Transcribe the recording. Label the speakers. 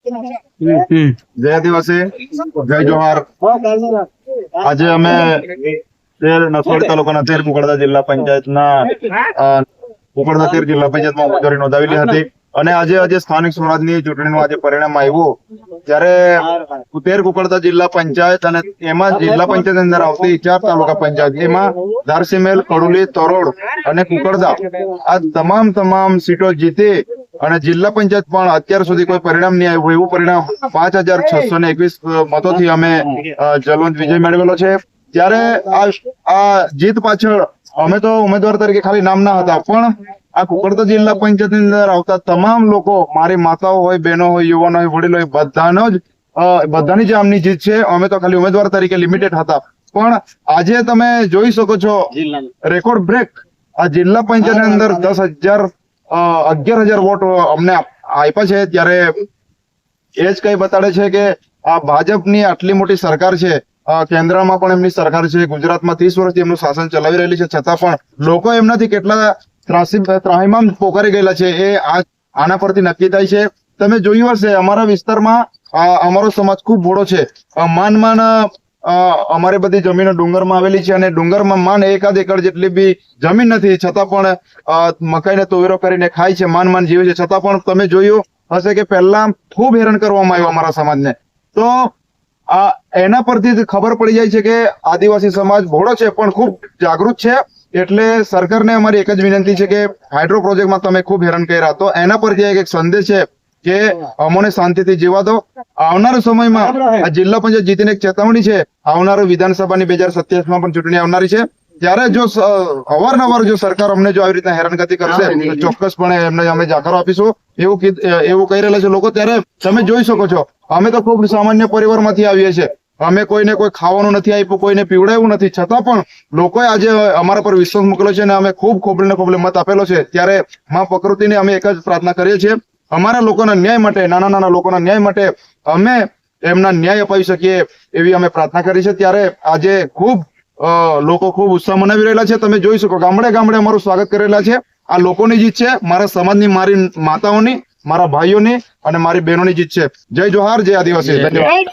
Speaker 1: જય આદિવાસી, જય જોહાર। આજે અમે નસવાડી તાલુકાના તેર કુકડદા જિલ્લા પંચાયતના કુકડદા તેર જિલ્લા પંચાયતમાં ઉમેદવારી નોંધાવેલી હતી અને આજે સ્થાનિક સ્વરાજની ચૂંટણીનું આજે પરિણામ આવ્યું ત્યારે તેર કુકડદા જિલ્લા પંચાયત અને એમાં જિલ્લા પંચાયત અંદર આવતી 4 તાલુકા પંચાયત એમાં ધારસીમેલ, કડુલી, તરોડ અને કુકડદા આ તમામ સીટો જીતી અને જિલ્લા પંચાયત પણ અત્યાર સુધી કોઈ પરિણામ નહીં આવ્યું એવું પરિણામ 5621 મતોથી અમે જલવંત વિજય મેળવેલો છે। ત્યારે આ જીત પાછળ અમે તો ઉમેદવાર તરીકે ખાલી નામના હતા પણ આ કુકડદા જિલ્લા પંચાયત ની અંદર આવતા તમામ લોકો, મારી માતાઓ હોય, બહેનો હોય, યુવાનો હોય, વડીલો હોય, બધાની જે આમની જીત છે। અમે તો ખાલી ઉમેદવાર તરીકે લિમિટેડ હતા પણ આજે તમે જોઈ શકો છો રેકોર્ડ બ્રેક આ જિલ્લા પંચાયત ની અંદર 11,000 વોટ અમને આપ્યા છે। ત્યારે એ જ કઈ બતાડે છે કે આ ભાજપની આટલી મોટી સરકાર છે, કેન્દ્રમાં પણ એમની સરકાર છે, ગુજરાતમાં 30 વર્ષથી એમનું શાસન ચલાવી રહેલી છે, છતાં પણ લોકો એમનાથી કેટલા ત્રાહિમામ પોકારી ગયેલા છે એ આના પરથી નક્કી થાય છે। તમે જોયું હશે અમારા વિસ્તારમાં અમારો સમાજ ખૂબ મોટો છે, માન અમારી બધી જમીનો ડુંગરમાં આવેલી છે અને ડુંગરમાં માન 1 એકર જેટલી બી જમીન નથી, છતાં પણ મકાઈને તોવેરો કરીને ખાય છે, માન જીવે છે। છતાં પણ તમે જોયું હશે કે પહેલા ખૂબ હેરાન કરવામાં આવ્યું અમારા સમાજને, તો એના પરથી ખબર પડી જાય છે કે આદિવાસી સમાજ ભોળો છે પણ ખૂબ જાગૃત છે। એટલે સરકારને અમારી એક જ વિનંતી છે કે હાઇડ્રો પ્રોજેક્ટમાં તમે ખૂબ હેરાન કર્યા, તો એના પરથી એક સંદેશ છે કે અમોને શાંતિથી જીવા દો। આવનારા સમયમાં આ જિલ્લા પંચાયત જીતીને એક ચેતવણી છે, આવનારું વિધાનસભાની 2027માં પણ ચૂંટણી આવનારી છે, ત્યારે જો અવારનવાર જો સરકાર અમને જો આવી રીતના હેરાનગતિ કરશે તો ચોક્કસપણે એમને અમે જાકારો આપીશું એવું કહી રહેલા છે લોકો। ત્યારે તમે જોઈ શકો છો અમે તો ખૂબ સામાન્ય પરિવારમાંથી આવીએ છીએ, અમે કોઈને કોઈ ખાવાનું નથી આપ્યું, કોઈને પીવડાવ્યું નથી, છતાં પણ લોકોએ આજે અમારા પર વિશ્વાસ મૂકેલો છે અને અમે ખૂબ ખોબલે મત આપેલો છે। ત્યારે માં પ્રકૃતિને અમે એક જ પ્રાર્થના કરીએ છીએ અમારા લોકોના ન્યાય માટે, નાના લોકોના ન્યાય માટે અમે એમના ન્યાય અપાવી શકીએ એવી અમે પ્રાર્થના કરી છે। ત્યારે આજે લોકો ખૂબ ઉત્સાહ મનાવી રહેલા છે, તમે જોઈ શકો ગામડે અમારું સ્વાગત કરી રહેલા છે। આ લોકોની જીત છે, મારા સમાજની, મારી માતાઓની, મારા ભાઈઓની અને મારી બહેનોની જીત છે। જય જોહાર, જય આદિવાસી, ધન્યવાદ।